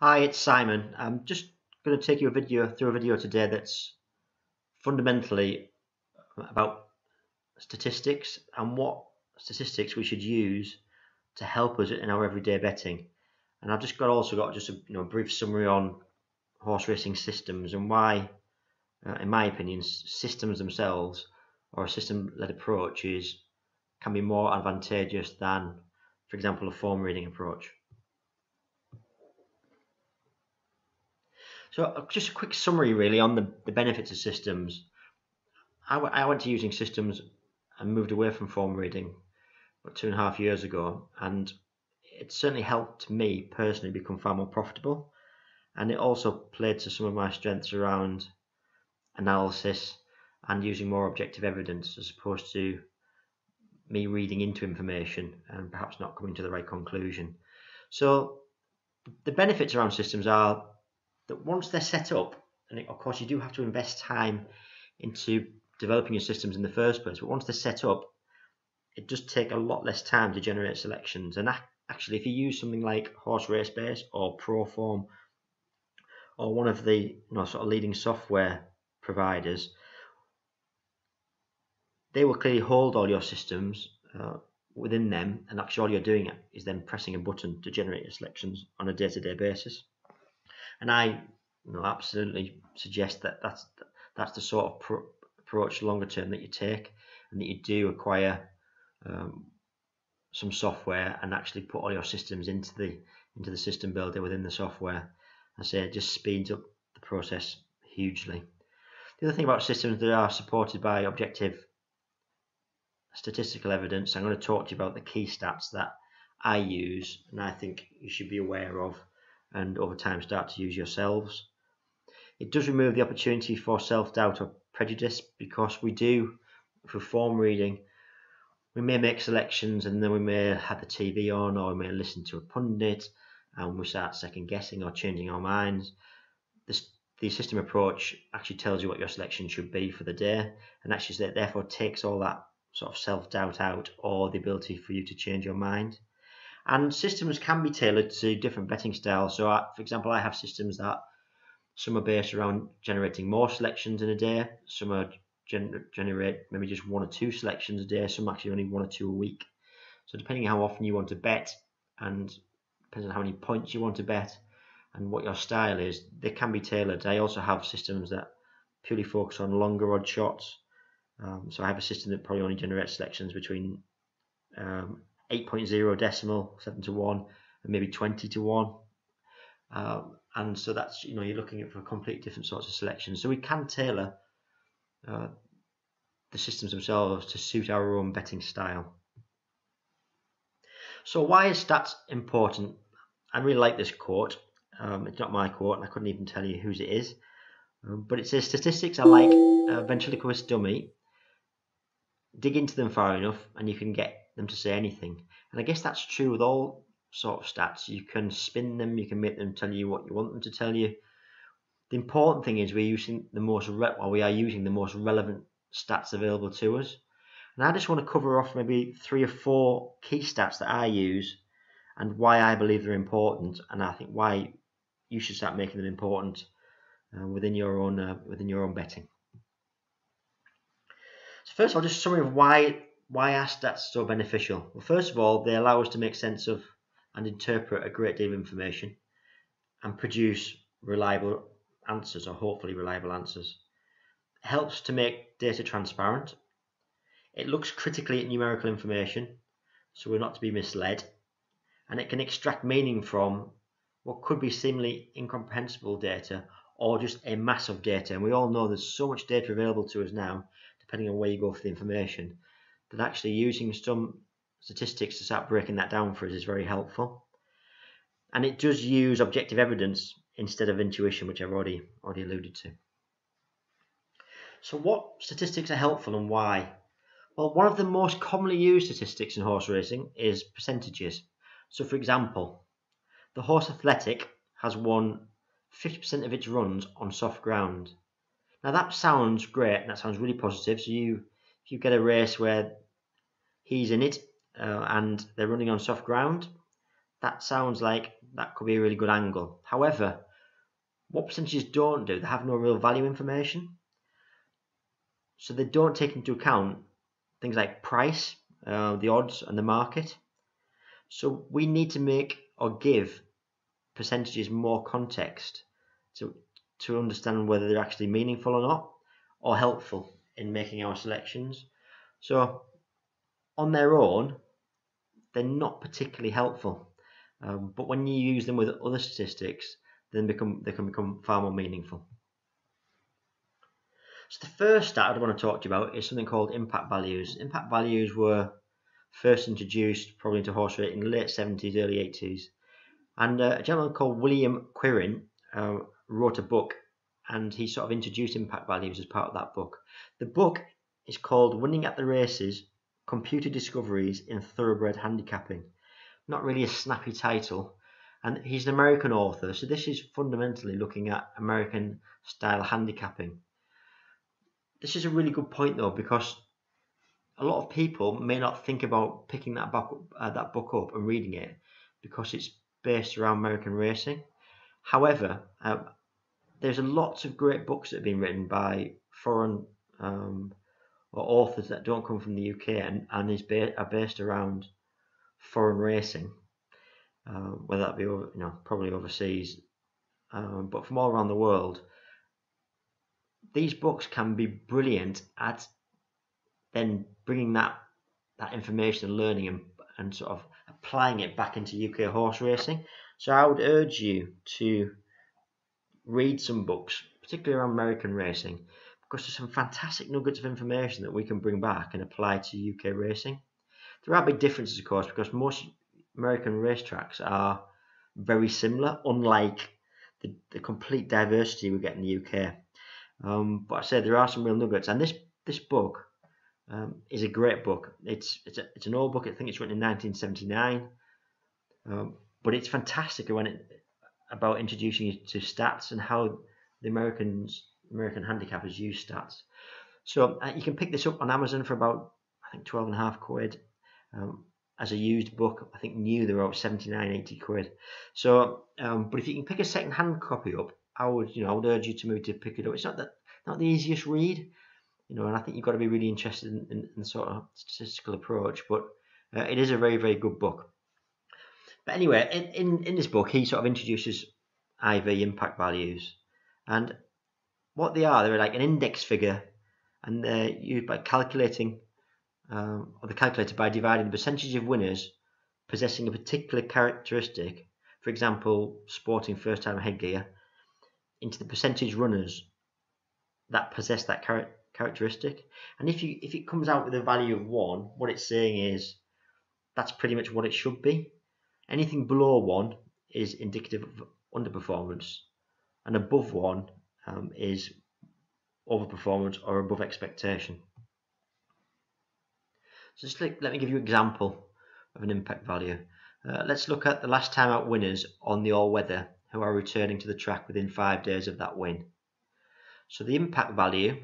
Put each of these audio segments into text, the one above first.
Hi, it's Simon. I'm just going to take you through a video today that's fundamentally about statistics and what statistics we should use to help us in our everyday betting. And I've also got just a brief summary on horse racing systems and why, in my opinion, systems themselves or a system-led approach can be more advantageous than, for example, a form reading approach. So just a quick summary really on the benefits of systems. I went to using systems and moved away from form reading about 2.5 years ago, and it certainly helped me personally become far more profitable. And it also played to some of my strengths around analysis and using more objective evidence as opposed to me reading into information and perhaps not coming to the right conclusion. So the benefits around systems are that once they're set up, and of course you do have to invest time into developing your systems in the first place, but once they're set up, it does take a lot less time to generate selections. And actually, if you use something like Horse Race Base or Proform or one of the sort of leading software providers, they will clearly hold all your systems within them, and actually all you're doing is then pressing a button to generate your selections on a day-to-day basis. And I absolutely suggest that that's the sort of approach longer term that you take, and that you do acquire some software and actually put all your systems into the system builder within the software. I say it just speeds up the process hugely. The other thing about systems that are supported by objective statistical evidence, I'm going to talk to you about the key stats that I use and I think you should be aware of and over time start to use yourselves. It does remove the opportunity for self-doubt or prejudice, because we do, through form reading, we may make selections and then we may have the TV on, or we may listen to a pundit and we start second guessing or changing our minds. The system approach actually tells you what your selection should be for the day, and actually therefore takes all that sort of self-doubt out or the ability for you to change your mind. And systems can be tailored to different betting styles. So for example, I have systems that some are based around generating more selections in a day, some are generate maybe just 1 or 2 selections a day, some actually only 1 or 2 a week. So depending on how often you want to bet, and depends on how many points you want to bet and what your style is, they can be tailored. I also have systems that purely focus on longer odd shots. So I have a system that probably only generates selections between 8.0 decimal, 7 to 1, and maybe 20 to 1. And so that's, you're looking at for complete different sorts of selections. So we can tailor the systems themselves to suit our own betting style. So why is stats important? I really like this quote. It's not my quote, and I couldn't even tell you whose it is. But it says, statistics are like a ventriloquist dummy. Dig into them far enough and you can get them to say anything. And I guess that's true with all sort of stats. You can spin them, you can make them tell you what you want them to tell you. The important thing is we are using the most relevant stats available to us. And I just want to cover off maybe 3 or 4 key stats that I use and why I believe they're important, and I think why you should start making them important within your own betting. So first of all, just a summary of why are stats so beneficial. Well, first of all, they allow us to make sense of and interpret a great deal of information and produce reliable answers, or hopefully reliable answers. It helps to make data transparent. It looks critically at numerical information, so we're not to be misled. And it can extract meaning from what could be seemingly incomprehensible data or just a mass of data. And we all know there's so much data available to us now, depending on where you go for the information, that actually using some statistics to start breaking that down for us is very helpful. And it does use objective evidence instead of intuition, which I've already alluded to. So what statistics are helpful and why? Well, one of the most commonly used statistics in horse racing is percentages. So for example, the Horse Athletic has won 50% of its runs on soft ground. Now that sounds great, and that sounds really positive. So if you get a race where he's in it and they're running on soft ground, that sounds like that could be a really good angle. However, what percentages don't do, they have no real value information. So they don't take into account things like price, the odds, and the market. So we need to make or give percentages more context to understand whether they're actually meaningful or not, or helpful in making our selections. So on their own, they're not particularly helpful. But when you use them with other statistics, then they can become far more meaningful. So the first stat I want to talk to you about is something called impact values. Impact values were first introduced probably into horse racing in the late 70s, early 80s. And a gentleman called William Quirin wrote a book, and he sort of introduced impact values as part of that book. The book is called Winning at the Races, Computer Discoveries in Thoroughbred Handicapping. Not really a snappy title. And he's an American author, so this is fundamentally looking at American style handicapping. This is a really good point though, because a lot of people may not think about picking that book up and reading it because it's based around American racing. However, there's lots of great books that have been written by foreign or authors that don't come from the UK and are based around foreign racing, whether that be probably overseas, but from all around the world. These books can be brilliant at then bringing that information and learning and sort of applying it back into UK horse racing. So I would urge you to read some books, particularly around American racing, because there's some fantastic nuggets of information that we can bring back and apply to UK racing. There are big differences, of course, because most American racetracks are very similar, unlike the complete diversity we get in the UK. But I say there are some real nuggets, and this book is a great book. It's an old book. I think it's written in 1979, but it's fantastic about introducing you to stats and how the American handicappers use stats. So you can pick this up on Amazon for about, I think, 12.5 quid. As a used book, I think new they're about 79, 80 quid. So, but if you can pick a second-hand copy up, I would urge you to move to pick it up. It's not the easiest read, and I think you've got to be really interested in sort of statistical approach, but it is a very, very good book. But anyway, in this book, he sort of introduces IV impact values, and what they're like an index figure, and they're used by calculating, or they're calculated by dividing the percentage of winners possessing a particular characteristic, for example, sporting first-time headgear, into the percentage runners that possess that characteristic. And if it comes out with a value of 1, what it's saying is that's pretty much what it should be. Anything below 1 is indicative of underperformance, and above 1 is overperformance or above expectation. So just let me give you an example of an impact value. Let's look at the last time out winners on the all-weather who are returning to the track within 5 days of that win. So the impact value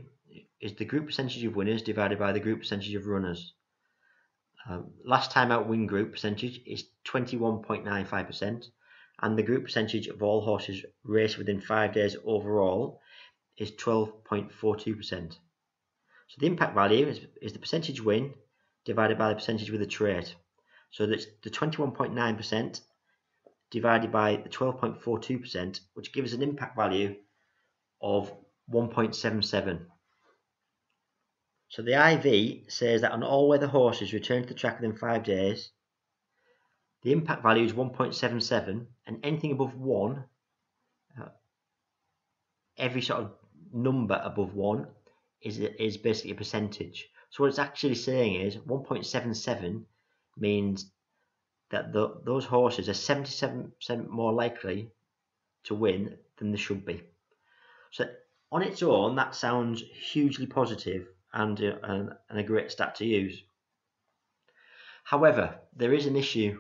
is the group percentage of winners divided by the group percentage of runners. Last time out win group percentage is 21.95%, and the group percentage of all horses raced within 5 days overall is 12.42%. So the impact value is the percentage win divided by the percentage with a trait. So that's the 21.9% divided by the 12.42%, which gives an impact value of 1.77. So the IV says that on all-weather horses return to the track within 5 days, the impact value is 1.77, and anything above 1, every sort of number above 1 is basically a percentage. So what it's actually saying is 1.77 means that those horses are 77% more likely to win than they should be. So on its own, that sounds hugely positive and a great stat to use. However, there is an issue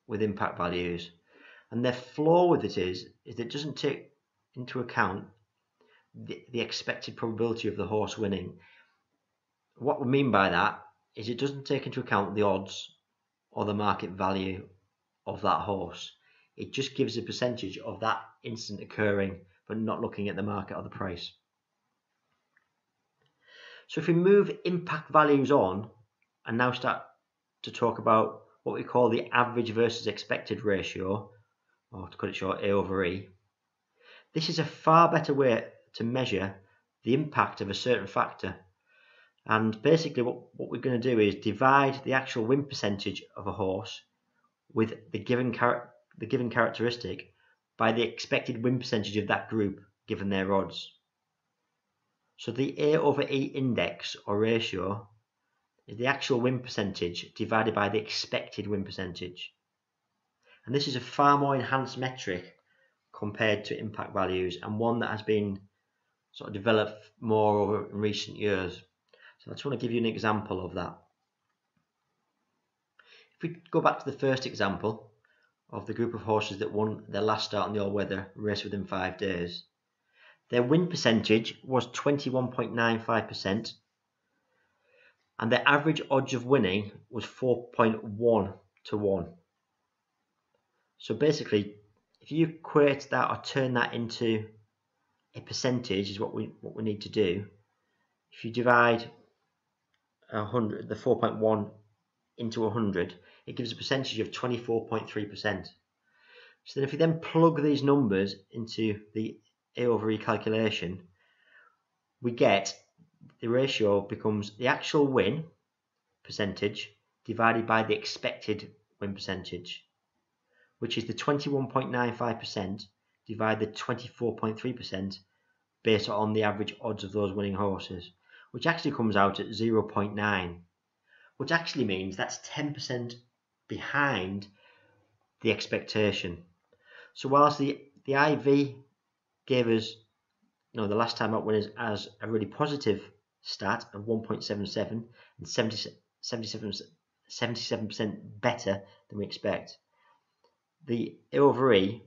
with impact values, and their flaw with it is it doesn't take into account the expected probability of the horse winning. What we mean by that is it doesn't take into account the odds or the market value of that horse. It just gives a percentage of that incident occurring, but not looking at the market or the price. So if we move impact values on and now start to talk about what we call the average versus expected ratio, or to cut it short, A over E, this is a far better way to measure the impact of a certain factor. And basically what we're going to do is divide the actual win percentage of a horse with the given characteristic by the expected win percentage of that group given their odds. So the A over E index or ratio is the actual win percentage divided by the expected win percentage. And this is a far more enhanced metric compared to impact values, and one that has been sort of developed more over in recent years. So I just want to give you an example of that. If we go back to the first example of the group of horses that won their last start in the all-weather race within 5 days, their win percentage was 21.95%, and their average odds of winning was 4.1 to 1. So basically, if you equate that or turn that into a percentage, is what we need to do. If you divide 100, the 4.1 into 100, it gives a percentage of 24.3%. So then if you then plug these numbers into the A over E calculation, we get the ratio becomes the actual win percentage divided by the expected win percentage, which is the 21.95% divided 24.3% based on the average odds of those winning horses, which actually comes out at 0.9, which actually means that's 10% behind the expectation. So whilst the IV gave us, the last time out winners as a really positive stat of 1.77 and 77% better than we expect, the A over E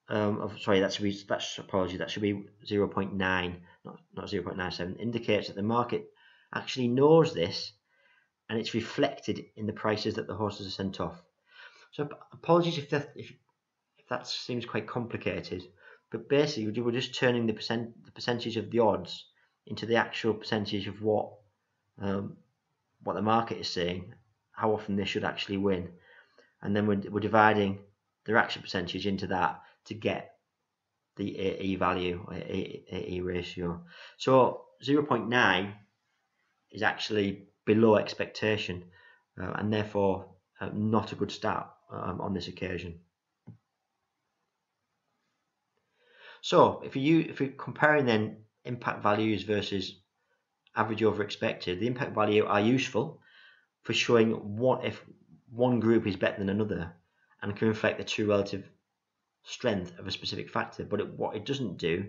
that should be 0.9, not 0.97, indicates that the market actually knows this, and it's reflected in the prices that the horses are sent off. So apologies if that seems quite complicated, but basically we're just turning the percentage of the odds into the actual percentage of what the market is saying, how often they should actually win, and then we're dividing their actual percentage into that to get the AE value, AE ratio. So 0.9 is actually below expectation, and therefore not a good start on this occasion. So if we're comparing then impact values versus average over expected, the impact value are useful for showing what if one group is better than another and can reflect the true relative strength of a specific factor, but what it doesn't do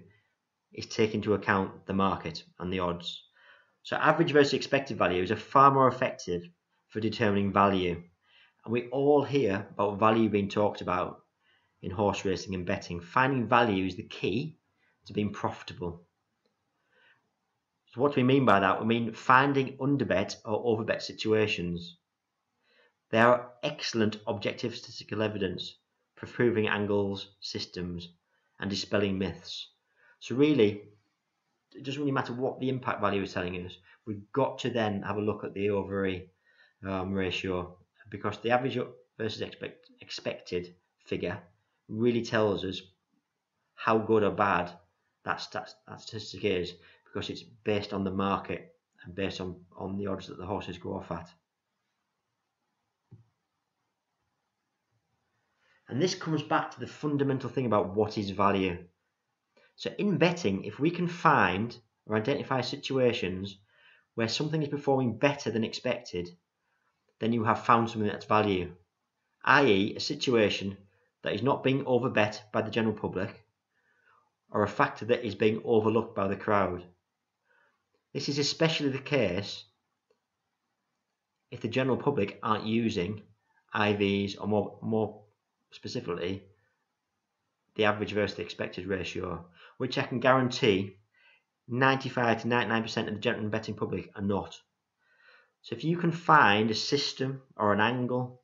is take into account the market and the odds. So average versus expected values are far more effective for determining value, and we all hear about value being talked about in horse racing and betting. Finding value is the key to being profitable. So what do we mean by that? We mean finding underbet or overbet situations. They are excellent objective statistical evidence for proving angles, systems, and dispelling myths. So really, it doesn't really matter what the impact value is telling us. We've got to then have a look at the A over E ratio, because the average versus expected figure really tells us how good or bad that statistic is, because it's based on the market and based on the odds that the horses go off at. And this comes back to the fundamental thing about what is value. So in betting, if we can find or identify situations where something is performing better than expected, then you have found something that's value, i.e. a situation that is not being overbet by the general public or a factor that is being overlooked by the crowd. This is especially the case if the general public aren't using IVs, or more specifically the average versus the expected ratio, which I can guarantee 95 to 99% of the general betting public are not. So if you can find a system or an angle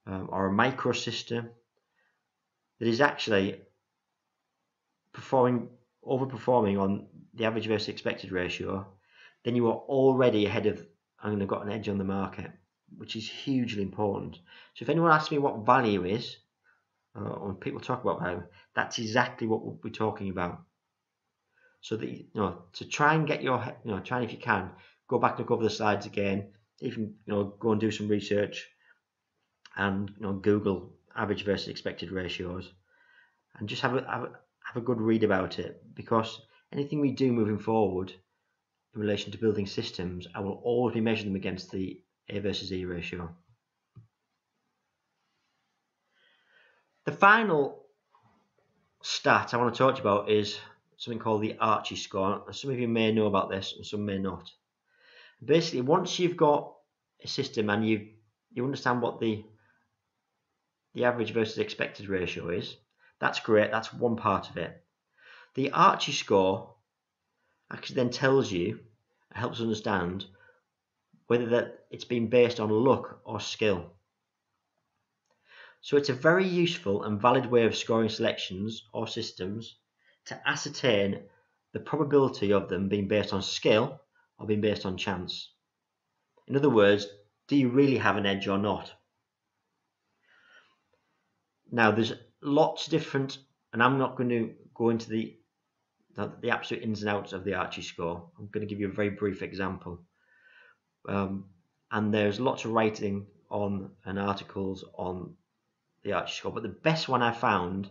or a microsystem that is actually overperforming on the average versus expected ratio, then you are already ahead of and have got an edge on the market, which is hugely important. So if anyone asks me what value is, when people talk about value, that's exactly what we'll be talking about. So that to try and get your try and, if you can, go back and look over the slides again, even go and do some research and Google average versus expected ratios and just have a good read about it, because anything we do moving forward in relation to building systems, I will always be measuring them against the A versus E ratio. The final stat I want to talk to you about is something called the Archie score. Some of you may know about this and some may not. Basically, once you've got a system and you understand what the average versus expected ratio is, that's great. That's one part of it. The Archie score actually then tells you, helps understand whether that it's been based on luck or skill. So it's a very useful and valid way of scoring selections or systems to ascertain the probability of them being based on skill or being based on chance. In other words, do you really have an edge or not? Now, there's lots of different, and I'm not going to go into the absolute ins and outs of the Archie score. I'm going to give you a very brief example. And there's lots of writing on and articles on the Archie score, but the best one I found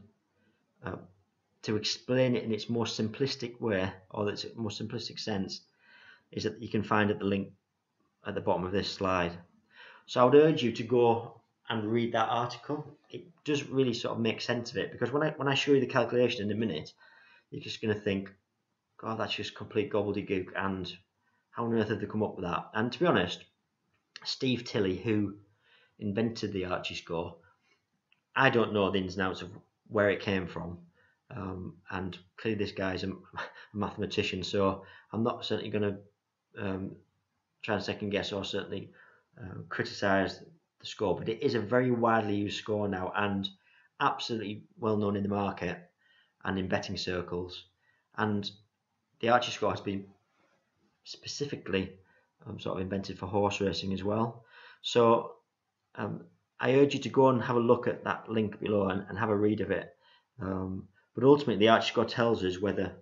to explain it in its more simplistic way, or its more simplistic sense, is that you can find at the link at the bottom of this slide. So I would urge you to go and read that article. It does really sort of make sense of it, because when I show you the calculation in a minute, you're just going to think, God, that's just complete gobbledygook, and how on earth have they come up with that? And to be honest, Steve Tilley, who invented the Archie score, I don't know the ins and outs of where it came from, and clearly this guy's a mathematician, so I'm not certainly going to try and second guess or certainly criticize the score, but it is a very widely used score now and absolutely well known in the market and in betting circles. And the Archie score has been specifically sort of invented for horse racing as well. So I urge you to go and have a look at that link below and have a read of it. But ultimately, the Archie score tells us whether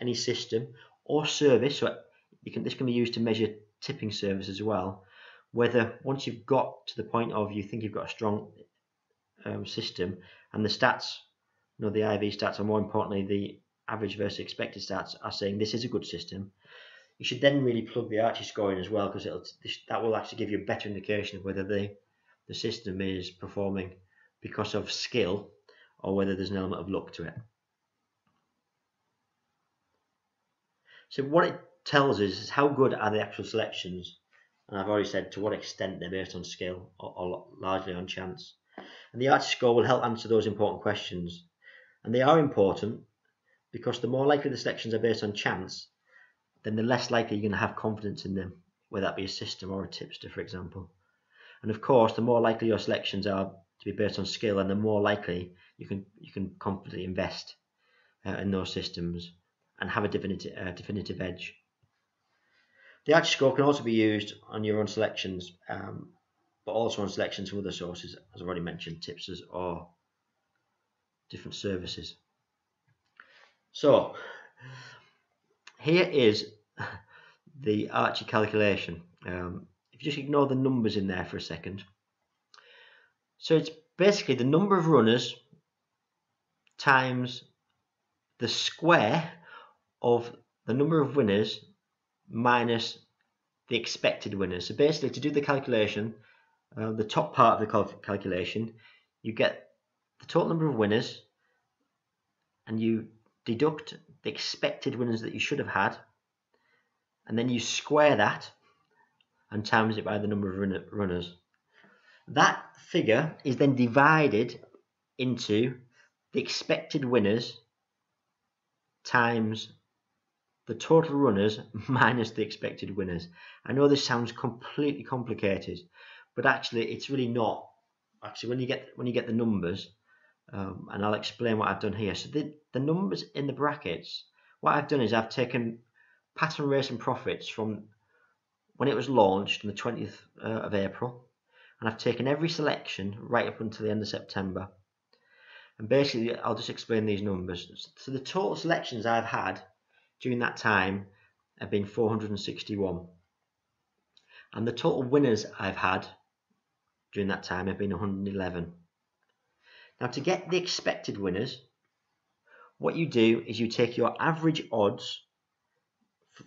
any system or service, so this can be used to measure tipping service as well, whether once you've got to the point of you think you've got a strong system and the stats, the IV stats, or more importantly the average versus expected stats are saying this is a good system, you should then really plug the Archie score in as well, because that will actually give you a better indication of whether the system is performing because of skill or whether there's an element of luck to it. So what it tells us is how good are the actual selections, and I've already said to what extent they're based on skill or largely on chance. And the Archie score will help answer those important questions, and they are important because the more likely the selections are based on chance, then the less likely you're going to have confidence in them, whether that be a system or a tipster, for example. And of course, the more likely your selections are to be based on skill, and the more likely you can confidently invest in those systems and have a definitive edge. The Archie score can also be used on your own selections, but also on selections from other sources, as I've already mentioned, tipsters or different services. So here is the Archie calculation. If you just ignore the numbers in there for a second. So it's basically the number of runners times the square of the number of winners minus the expected winners. So basically, to do the calculation, the top part of the calculation, you get the total number of winners and you deduct the expected winners that you should have had, and then you square that and times it by the number of runners. That figure is then divided into the expected winners times the total runners minus the expected winners. I know this sounds completely complicated, but actually it's really not. actually when you get the numbers, and I'll explain what I've done here. So the numbers in the brackets, what I've done is I've taken pattern racing profits from when it was launched on the 20th of April, and I've taken every selection right up until the end of September. And basically, I'll just explain these numbers. So the total selections I've had during that time have been 461. And the total winners I've had during that time have been 111. Now, to get the expected winners, what you do is you take your average odds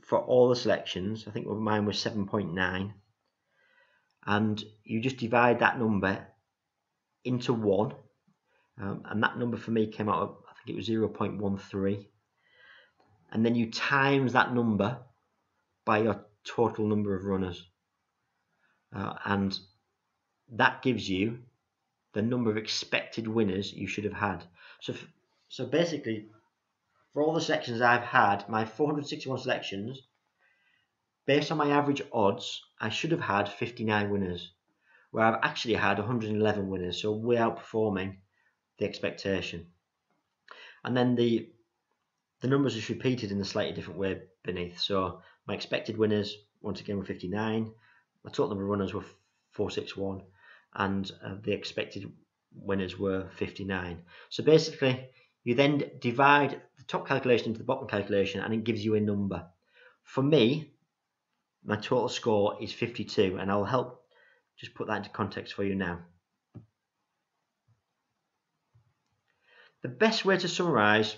for all the selections. I think mine was 7.9. And you just divide that number into 1. And that number for me came out, I think it was 0.13. And then you times that number by your total number of runners. And that gives you the number of expected winners you should have had. So basically, for all the selections I've had, my 461 selections, based on my average odds, I should have had 59 winners, where I've actually had 111 winners, so way outperforming the expectation. And then the numbers are repeated in a slightly different way beneath. So my expected winners, once again, were 59. My total number of runners were 461. And the expected winners were 59. So basically, you then divide the top calculation into the bottom calculation, and it gives you a number. For me, my total score is 52, and I'll help just put that into context for you now. The best way to summarise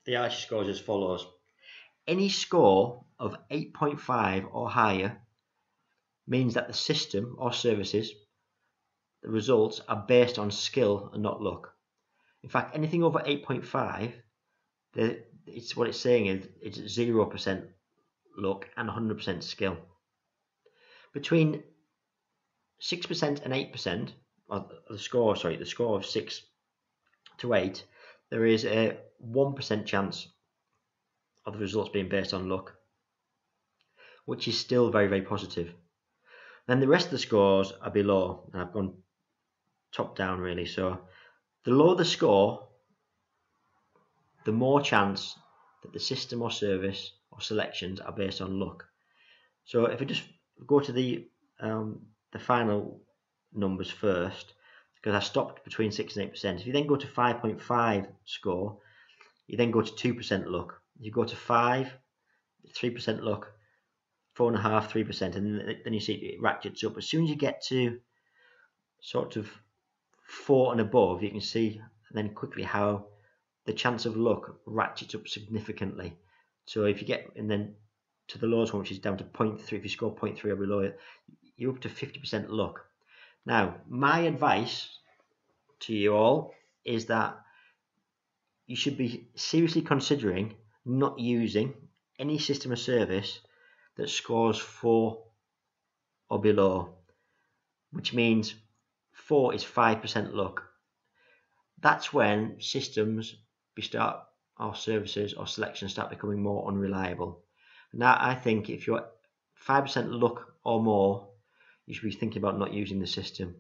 the Archie scores as follows. Any score of 8.5 or higher means that the system or services, the results, are based on skill and not luck. In fact, anything over 8.5, it's what it's saying is it's 0% luck and 100% skill. Between 6% and 8%, or the score of 6 to 8, there is a 1% chance of the results being based on luck, which is still very, very positive. Then the rest of the scores are below, and I've gone top down really. So the lower the score, the more chance that the system or service or selections are based on luck. So if we just go to the final numbers first, because I stopped between 6 and 8%. If you then go to 5.5 score, you then go to 2% luck. You go to 5, 3% luck, 4.5%, 3%, and then you see it ratchets up. As soon as you get to sort of 4 and above, you can see then quickly how the chance of luck ratchets up significantly. So if you get, and then to the lowest one, which is down to 0.3, if you score 0.3 or below, you're up to 50% luck. Now, my advice to you all is that you should be seriously considering not using any system or service that scores 4 or below, which means 4 is 5% luck. That's when systems or services or selections start becoming more unreliable. Now, I think if you're 5% luck or more, you should be thinking about not using the system,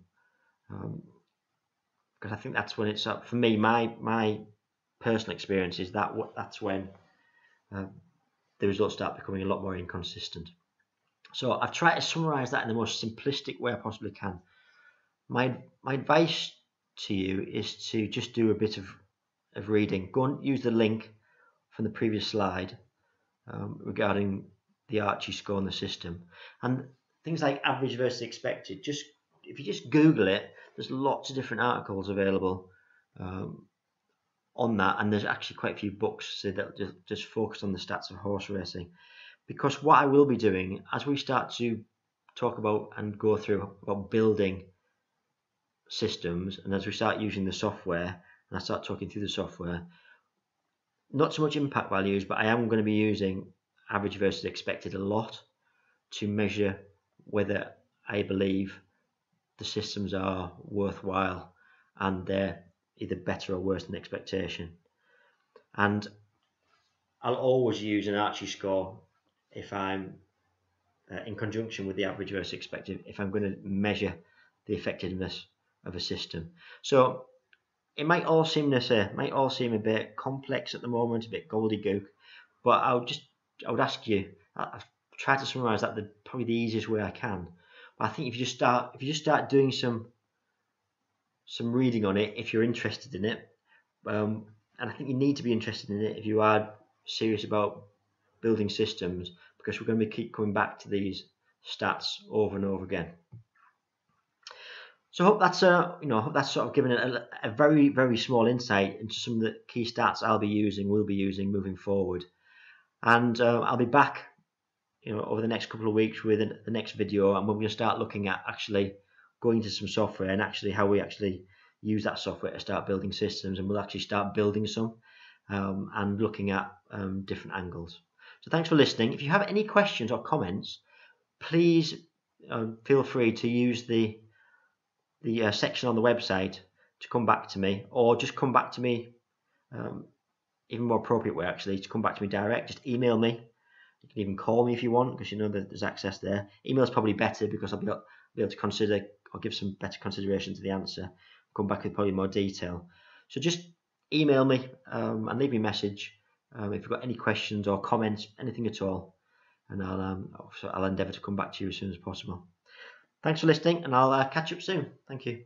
because I think that's when it's up. For me, my personal experience is that's when the results start becoming a lot more inconsistent. So I've tried to summarize that in the most simplistic way I possibly can. My advice to you is to just do a bit of reading. Go and use the link from the previous slide regarding the Archie score in the system, and things like average versus expected. If you just Google it, there's lots of different articles available on that, and there's actually quite a few books that just focus on the stats of horse racing. Because what I will be doing as we start to talk about and go through about building systems, and as we start using the software and I start talking through the software, not so much impact values, but I am going to be using average versus expected a lot to measure whether I believe the systems are worthwhile and they're either better or worse than expectation. And I'll always use an Archie score if I'm in conjunction with the average versus expected, if I'm going to measure the effectiveness of a system. So it might all seem a bit complex at the moment, a bit gobbledygook, but I would ask you. I've tried to summarise that probably the easiest way I can. But I think if you just start doing some reading on it, if you're interested in it, and I think you need to be interested in it if you are serious about building systems, because we're going to keep coming back to these stats over and over again. So I hope that's sort of given a very, very small insight into some of the key stats will be using moving forward. And I'll be back, over the next couple of weeks with the next video, and we're going to start looking at actually going into some software and actually how we actually use that software to start building systems, and we'll actually start building some and looking at different angles. So thanks for listening. If you have any questions or comments, please feel free to use the section on the website to come back to me, or just come back to me, even more appropriate way actually, to come back to me direct. Just email me. You can even call me if you want, because you know that there's access there. Email is probably better because I'll be able to consider or give some better consideration to the answer, come back with probably more detail. So just email me and leave me a message if you've got any questions or comments, anything at all, and I'll endeavour to come back to you as soon as possible. Thanks for listening, and I'll catch up soon. Thank you.